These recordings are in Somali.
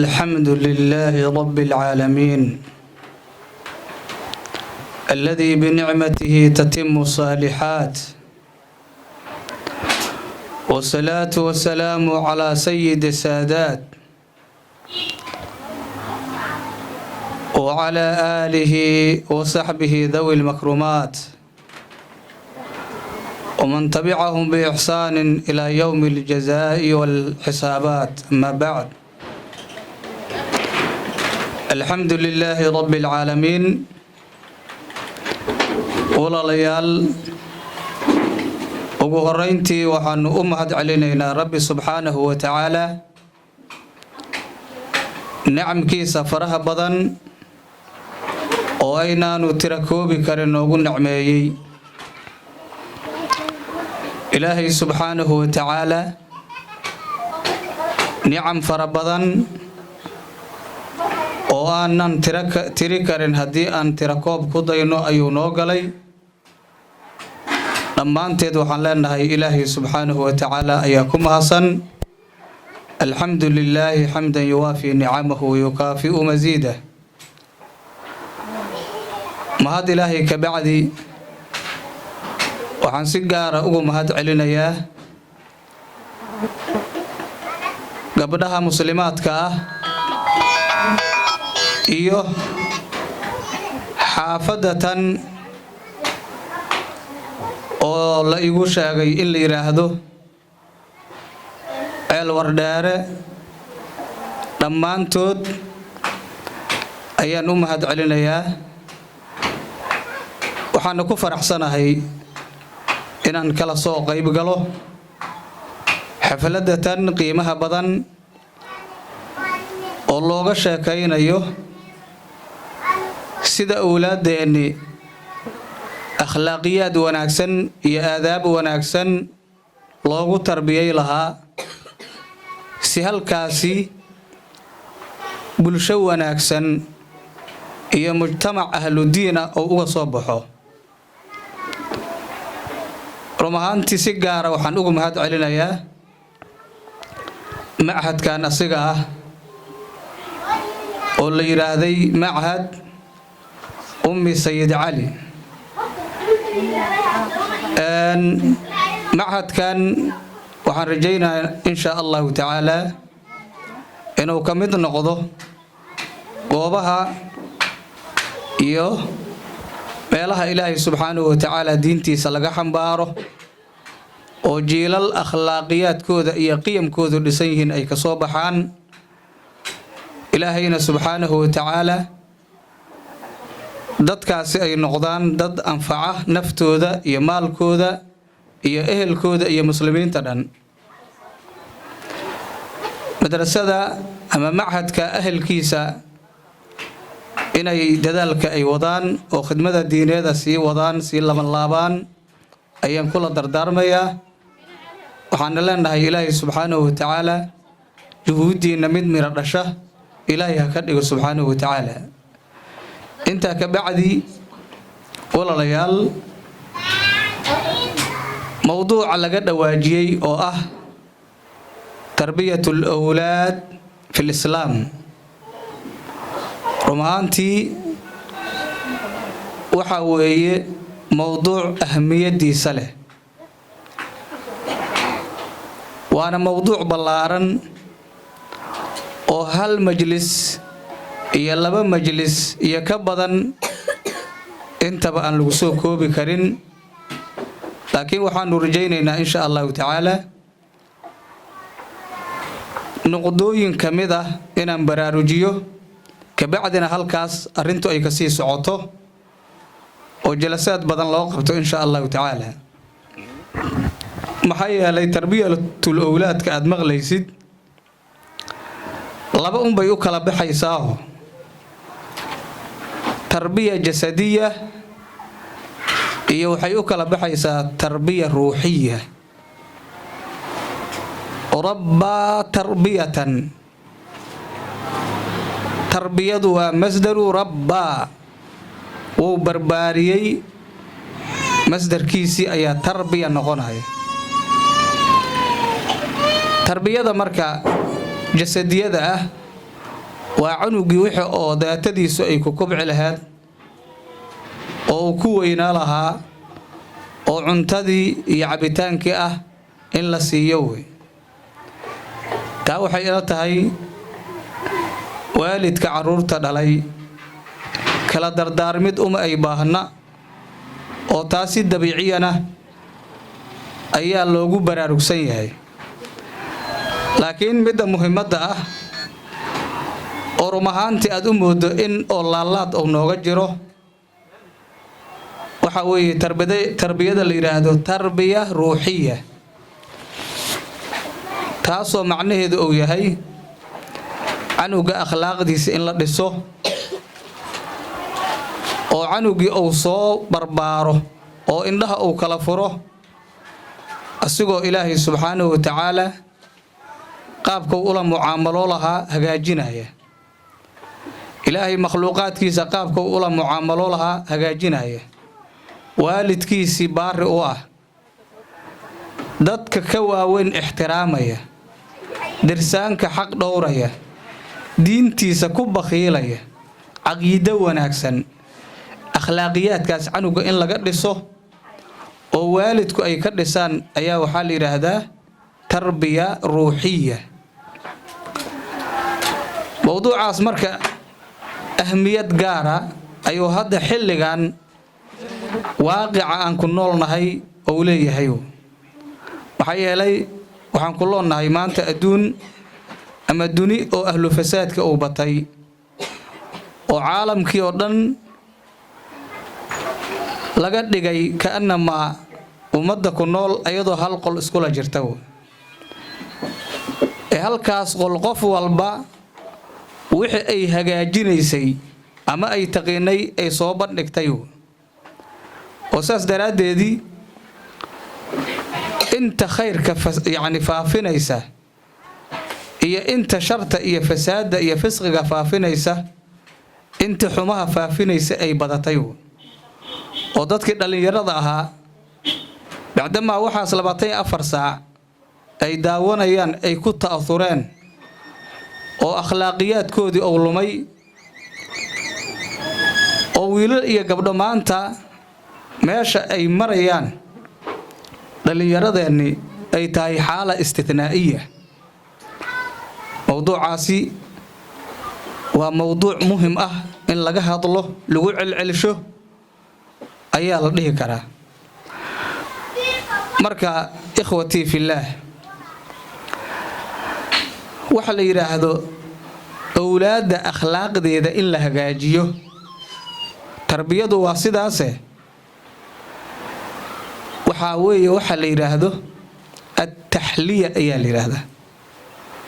الحمد لله رب العالمين الذي بنعمته تتم الصالحات، والصلاة والسلام على سيد السادات وعلى آله وصحبه ذوي المكرمات ومن تبعهم بإحسان إلى يوم الجزاء والحسابات. أما بعد، الحمد لله رب العالمين. walaalayaal, ugu horeyntii waxaanu u mahad celinaynaa Rabbi subxaanahu wa tacaala nicamkiisa faraha badan oo aynaanu tira koobi karin noogu nicmeeyey. ilaahay subxaanahu wa tacaala nicam fara badan oo aanan tiri karin haddii aan tira koob ku dayno ayuu noo galay. dhammaanteed waxaan leenahay ilaahay subxaanahu wa tacaala ayaa ku mahadsan. alxamdu lilaahi xamdan yuwaafi nicamahu wayukaafi'u masiidah. mahad ilaahay ka bacdi waxaan si gaara ugu mahad celinayaa gabdhaha muslimaadka ah iyo xaafadatan oo la igu sheegay in la yiraahdo ceel wardheere. dhammaantood ayaan u mahad celinayaa. waxaana ku faraxsanahay inaan kala soo qayb galo xafladatan qiimaha badan oo looga sheekaynayo sida awlaadeenni akhlaaqiyaad wanaagsan iyo aadaab wanaagsan loogu tarbiyay lahaa, si halkaasi bulsho wanaagsan iyo mujtamac ahludiina oo uga soo baxo. run ahaantii si gaara waxaan ugu mahad celinayaa machadkan asiga ah oo la yiraahday machad ummi sayid cali. machadkan waxaan rajaynayaa insha allahu tacaala inuu ka mid noqdo goobaha iyo meelaha ilaahay subxaanahu wa tacaala diintiisa laga xambaaro oo jiilal akhlaaqiyaadkooda iyo qiyamkoodu dhisan yihiin ay ka soo baxaan. ilaahayna subxaanahu wa tacaala dadkaasi ay noqdaan dad anfaca naftooda iyo maalkooda iyo ehelkooda iyo muslimiinta dhan. madrasada ama machadka ahelkiisa inay dadaalka ay wadaan oo khidmada diineeda sii wadaan, sii labanlaabaan ayaan kula dardaarmayaa. waxaana leenahay ilaahay subxaanahu wa tacaala juhuuddiina mid miro dhasha ilaahay ha ka dhigo subxaanahu wa tacaala. intaa ka bacdi, walaalayaal, mowduuca laga dhawaajiyey oo ah tarbiyatul awlaad fi lislaam, run ahaantii waxa weeye mowduuc ahmiyadiisa leh. waana mowduuc ballaaran oo hal majlis iyo laba majlis iyo ka badan intaba aan lagu soo koobi karin. laakiin waxaanu rajaynaynaa insha allahu tacaala nuqdooyin ka mid ah inaan baraarujiyo, kabacdina halkaas arrintu ay kasii socoto oo jalasaad badan loo qabto insha allahu tacaala. maxaa yeelay tarbiyatul awlaadka aad maqlaysid laba unbay u kala baxaysaa: tarbiya jasadiya iyo waxay u kala baxaysaa tarbiya ruuxiya. rabbaa tarbiyatan, tarbiyadu waa masdaru rabbaa, wuu barbaariyey, masdarkiisii ayaa tarbiya noqonaya. tarbiyada marka jasadiyada ah waa cunugii wixii oo daatadiisu ay ku kobci lahayd oo ku weynaa lahaa oo cuntadii iyo cabitaankii ah in la siiyo way taa waxay ila tahay waalidka caruurta dhalay kala dardaarmid ay baahna oo taasi dabiiciyana ayaa loogu baraarugsan yahay laakiin midda muhiimadda ah oo rumahaantii aad u moodo in oo laalaad oo nooga jiro waxa weeye tarbiyada la yiraahdo tarbiya ruuxiya taasoo macnaheedu uu yahay canuga akhlaaqdiisa in la dhiso oo canugii uu soo barbaaro oo indhaha uu kala furo asigoo ilaahay subxaanahu wa tacaala qaabka ula mucaamalo lahaa hagaajinaya ilaahay makhluuqaadkiisa qaabka ula mucaamalo lahaa hagaajinaya waalidkiisii baari u ah dadka ka waaweyn ixtiraamaya dirsaanka xaq dhowraya diintiisa ku bakhiilaya caqiido wanaagsan akhlaaqiyaadkaas canuga in laga dhiso oo waalidku ay ka dhisaan ayaa waxaa la yiraahdaa tarbiya ruuxiya mowduucaas marka ahmiyad gaara ayuu hadda xilligan waaqica aan ku noolnahay oo leeyahay waxa yeelay waxaan ku noolnahay maanta adduun ama duni oo ahlu fasaadka uu batay oo caalamkii oo dhan laga dhigay kaanama ummadda ku nool ayadoo hal qol iskula jirta halkaas qol qof walba wixii ay hagaajinaysay ama ay taqiinay ay soo bandhigtay oo saas daraadeedii inta khayrka faafinaysa iyo inta sharta iyo fasaada iyo fisqiga faafinaysa inta xumaha faafinaysa ay badatay oo dadkii dhalinyarada ahaa bacdama waxaas 24 saac ay daawanayaan ay ku ta'athureen oo akhlaaqiyaadkoodii oo lumay oo wiilal iyo gabdho maanta meesha ay marayaan dhalinyaradeeni ay tahay xaala istithnaa'iya mowduucaasi waa mowduuc muhiim ah in laga hadlo lagu celcelisho ayaa la dhihi karaa marka ikhwati fillah waxa la yiraahdo awlaada akhlaaqdeeda in la hagaajiyo tarbiyadu waa sidaas waxa weeye waxa la yiraahdo at-tahliya ayaa la yiraahdaa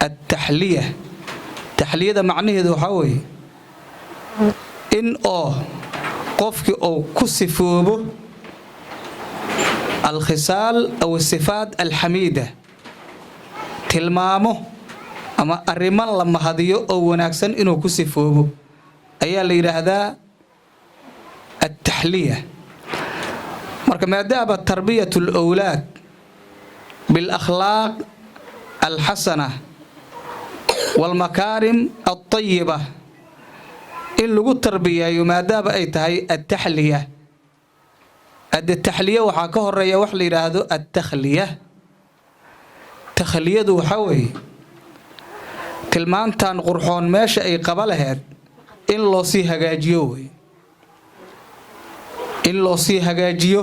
at-tahliya tahliyada macnaheedu waxa weeye in oo qofkii oo ku sifoobo al-khisaal aw sifaat al-hamida tilmaamo ama arriman la mahadiyo oo wanaagsan inuu ku sifoobo ayaa la yiraahdaa at-tahliya marka maadaama tarbiyatul awlaad bil akhlaaq al-hasana wal makaarim at-tayyiba in lagu tarbiyayo maadaama ay tahay at-tahliya at-tahliya waxa ka horeeya wax la yiraahdo at-takhliya takhliyadu waxa weeye tilmaantan qurxoon meesha ay qaba lahayd in loo sii hagaajiyo in loo sii hagaajiyo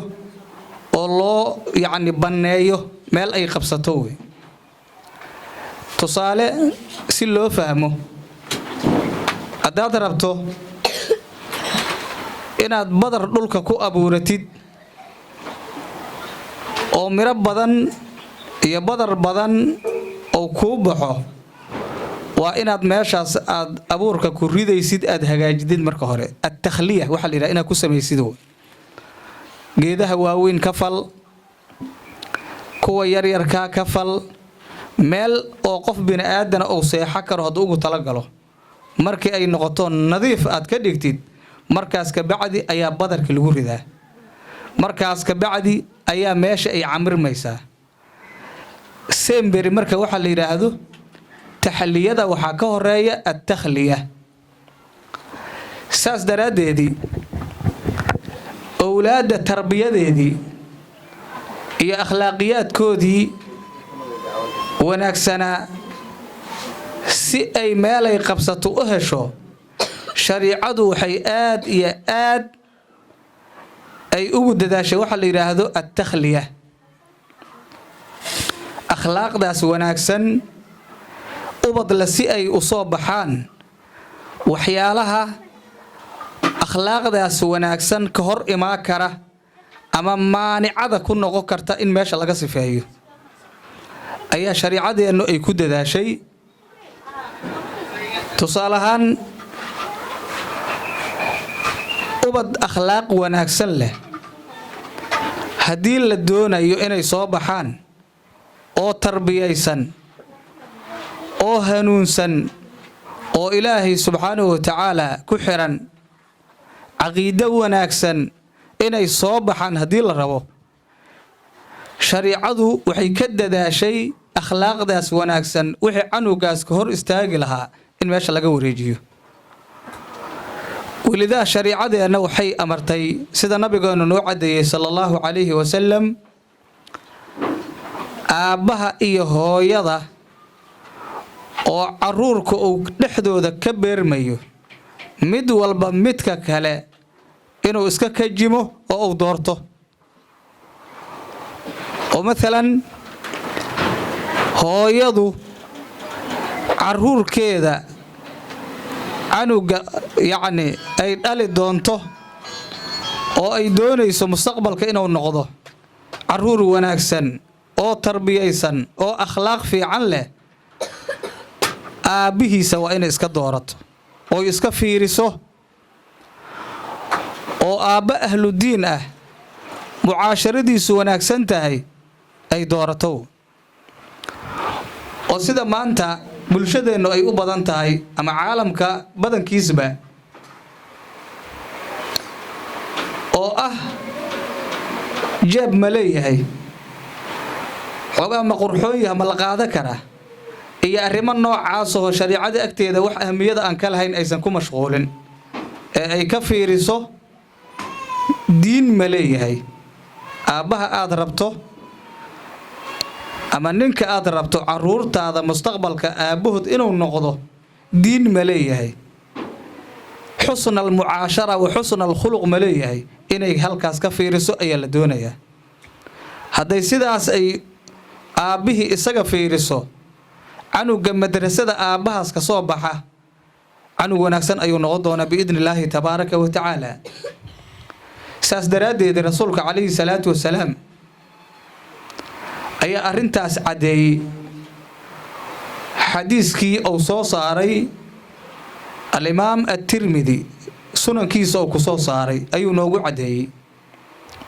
oo loo baneeyo meel ay qabsato tusaale si loo fahmo hadaad rabto inaad badar dhulka ku abuuratid oo miro badan iyo badar badan oo ku baxo waa inaad meeshaas aad abuurka ku ridaysid aad hagaajidid marka hore at-takhliya waxa la yiraahdaa inaad ku sameeysid geedaha waaweyn ka fal kuwa yar yar ka fal meel oo qof bini aadan oo seexa karo haduu ugu tala galo markii ay noqoto nadiif aad ka dhigtid markaas ka bacdi ayaa badarka lagu ridaa markaas ka bacdi ayaa meesha ay camirmaysaa semberi marka waxa la yiraahdo tahliyada waxa ka horeeya at-takhliya saas daraadeedii awlaadda tarbiyadeedii iyo akhlaaqiyaadkoodii wanaagsanaa si ay meelay qabsato u hesho shariicadu waxay aad iyo aad ay ugu dadaashay waxa la yiraahdo at-takhliya akhlaaqdaas wanaagsan ubadla si ay u soo baxaan waxyaalaha akhlaaqdaas wanaagsan ka hor imaan kara ama maanicada ku noqon karta in meesha laga sifeeyo ayaa shariicadeenu ay ku dadaashay tusaalahan ubad akhlaaq wanaagsan leh haddii la doonayo inay soo baxaan oo tarbiyaysan oo hanuunsan oo ilaahay subxaanahu wa tacaala ku xiran caqiido wanaagsan inay soo baxaan haddii la rabo shariicadu waxay ka dadaashay akhlaaqdaas wanaagsan wixii canugaas ka hor istaagi lahaa in meesha laga wareejiyo walidaa shariicadeena waxay amartay sida nabigeenu noo cadeeyay sallallahu alayhi wasallam aabaha iyo hooyada oo caruurka uu dhexdooda ka beermayo mid walba midka kale inuu iska kajimo oo uu doorto oo مثلا hooyadu caruurkeeda canuga yani ay dhali doonto oo ay doonayso mustaqbalka inuu noqdo caruur wanaagsan oo tarbiyaysan oo akhlaaq fiican leh aabihiisa waa inay iska doorato oo iska fiiriso oo aabba ahlu diin ah mucaasharadiisu wanaagsan tahay ay doorato oo sida maanta bulshadeenu ay u badan tahay ama caalamka badankiisba oo ah jeeb ma leeyahay xogaa ma qurxoon yahay ma la qaada karaa iyo arrimo noocaas oo shariicada agteeda wax ahmiyada aan ka lahayn aysan ku mashquulin ee ay ka fiiriso diin ma leeyahay aabbaha aad rabto ama ninka aad rabto caruurtaada mustaqbalka aabahood inuu noqdo diin ma leeyahay xusnal mucaashara wa xusnal khuluq ma leeyahay inay halkaas ka fiiriso ayaa la doonayaa hadday sidaas ay aabbihi isaga fiiriso canuga madrasada aabbahaas ka soo baxa canug wanaagsan ayuu noqon doonaa biidnillaahi tabaaraka wa tacaala saas daraadeed rasuulka calayhi salaatu wasalaam ayaa arintaas cadeeyay xadiiskii uu soo saaray al-imaam at-tirmidhi sunankiisa uu ku soo saaray ayuu noogu cadeeyay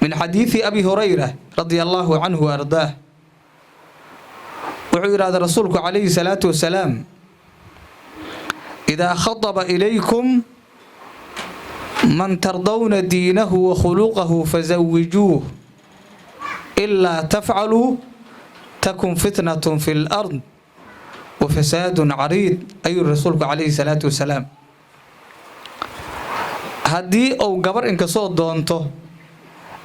min xadiisi abi hurayra radiyallahu anhu wa ardaah wuxuu yiraahdaa rasuulku calayhi salaatu wasalaam idaa khataba ilaykum man tardawna diinahu wa khuluquhu fazawwijuuhu إلا تفعلوا تكن فتنة في الأرض وفساد عريض أي الرسول عليه الصلاة والسلام هدي أو قبر إنك صوت دونته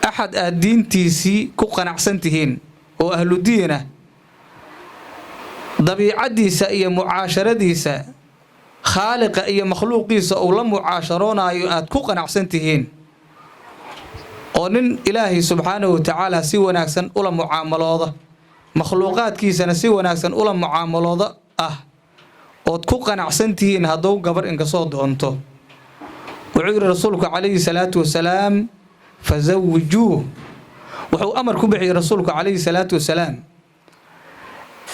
أحد الدين تيسي كوكنا عسنتهين وأهل الدينة ضبيعة ديسة إيا معاشرة ديسة خالق إيا مخلوق ديسة أو لم معاشرونا أيوات كوكنا عسنتهين ونن إلهي سبحانه وتعالى سي وناكسن أولا معاملوضة مخلوقات كيسنا سي وناكسن أولا معاملوضة وتكوكنا عسنتهين هدو قبر إنك صوت دونته وعير رسولك عليه الصلاة والسلام فزوجوه وحو أمر كبعي رسولك عليه الصلاة والسلام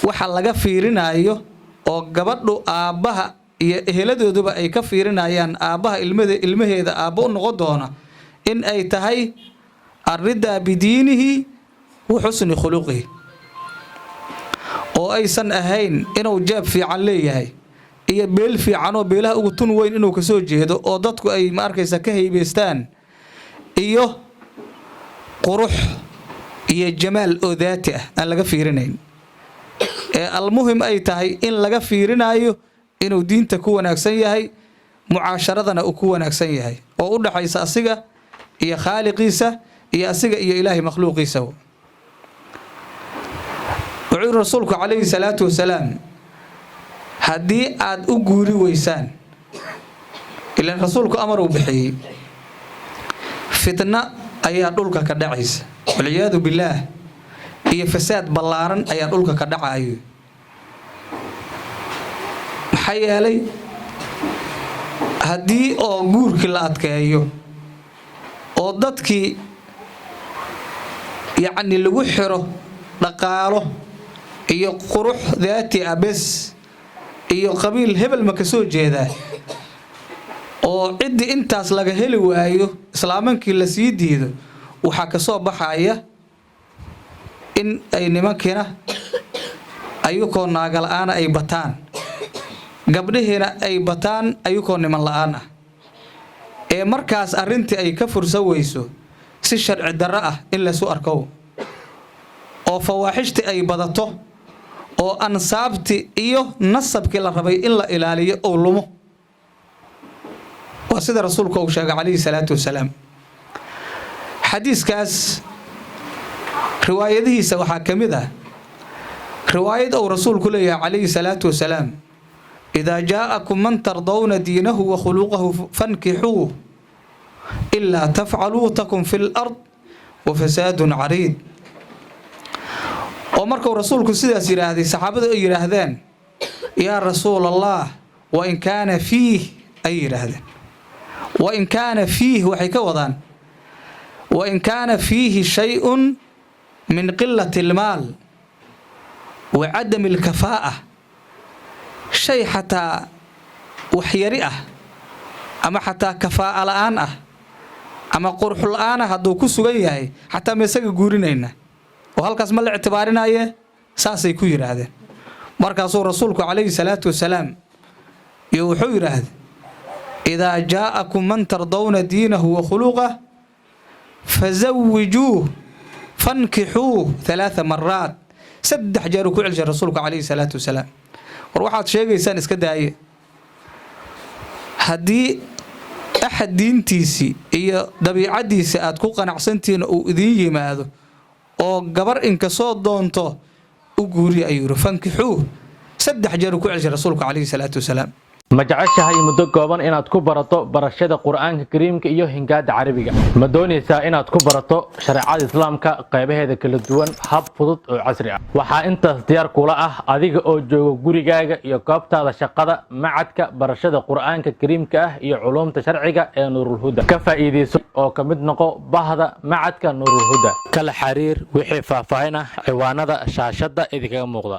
وحال لغا فيرنا أيوه وقبرلو آبها إهلادو دوبا أي كفيرنا أيان آبها المهيدا آبو نغضونا إن أي تهي الردى بدينه وحسن خلقه oo aysan ahayn inuu jaab fiican leeyahay iyo beel fiican oo beelaha ugu tun weyn inuu ka soo jeedo oo dadku ay ma arkaysa ka haybeestaan iyo qurux iyo jamaal oo daati ah aan laga fiirinayn ee almuhim ay tahay in laga fiirinayo inuu diinta ku wanaagsan yahay mucaasharadana uu ku wanaagsan yahay oo u dhaxaysa asiga iyo khaaliqiisa iyo asiga iyo ilaahay makhluuqiisa wuxuu rasuulku calayhi salaatu wasalaam haddii aad u guuri weysaan ilaan rasuulku amar uu bixiyey fitna ayaa dhulka ka dhacaysa waliyaadu billaah iyo fasaad ballaaran ayaa dhulka ka dhacayo maxaa yeelay haddii oo guurkii la adkeeyo oo dadkii yacni lagu xiro dhaqaalo iyo qurux daati abes iyo qabiil hebel ma ka soo jeedaa oo ciddi intaas laga heli waayo islaamankii la sii diido waxaa ka soo baxaya in ay nimankiina ayukoo naaga la'aana ay bataan gabdhihiina ay bataan ayukoo niman la'aan ah ee markaas arrintii ay ka fursan weyso si sharci darro ah in laysu arko oo fawaaxishtii ay badato oo ansaabtii iyo nasabkii la rabay in la ilaaliyo oo lumo waa sida rasuulku uu sheegay calayhi salaatu wasalaam xadiiskaas riwaayadihiisa waxaa ka mid ah riwaayad uu rasuulku leeyahay calayhi salaatu wasalaam idaa jaa'akum man tardawna diinahu wa khuluqahu fankixuuh ilaa tafcaluu takun fi lard wa fasaadun cariid oo markuu rasuulku sidaas yidhaahday saxaabadu ay yidhaahdeen yaa rasuul allah wa in kaana fiih ay yidhaahdeen wa in kaana fiih waxay ka wadaan wa in kaana fiihi shay-un min qilati almaal wa cadami alkafaa'a shay xataa waxyari ah ama xataa kafaa'a la'aan ah ama qurux la'aan ah hadduu ku sugan yahay xataa ma isaga guurinayna oo halkaas ma la ictibaarinaaye saasay ku yidhaahdeen markaasuu rasuulku calayhi salaatu wasalaam iyo wuxuu yidhaahday idaa jaa'akum man tardawna diinahu wa khuluqah fazawijuuh fankixuuh 3 maraat 3 jeer ku celshay rasuulku calayhi salaatu wasalaam war waxaad sheegaysaan iska daaye haddii axad diintiisii iyo dabiicadiisa aad ku qanacsantihiin uu idiin yimaado oo gabar inka soo doonto u guuriya ayuu yiri fankixuuh 3 jeer ku celshay rasuulku calayhi salaatu wasalaam ma jeceshahay muddo kooban inaad ku barato barashada quraanka kariimka iyo hingaada carabiga ma doonaysaa inaad ku barato shariicada islaamka qaybaheeda kala duwan hab fudud oo casri ah waxa intaas diyaar kula ah adiga oo jooga gurigaaga iyo goobtaada shaqada macadka barashada quraanka kariimka ah iyo culuumta sharciga ee Nuurul Huda ka faa'iideyso oo ka mid noqo bahda macadka Nuurul Huda kala xiriir wixii faahfaahin ah ciwaanada shaashada idinkaga muuqda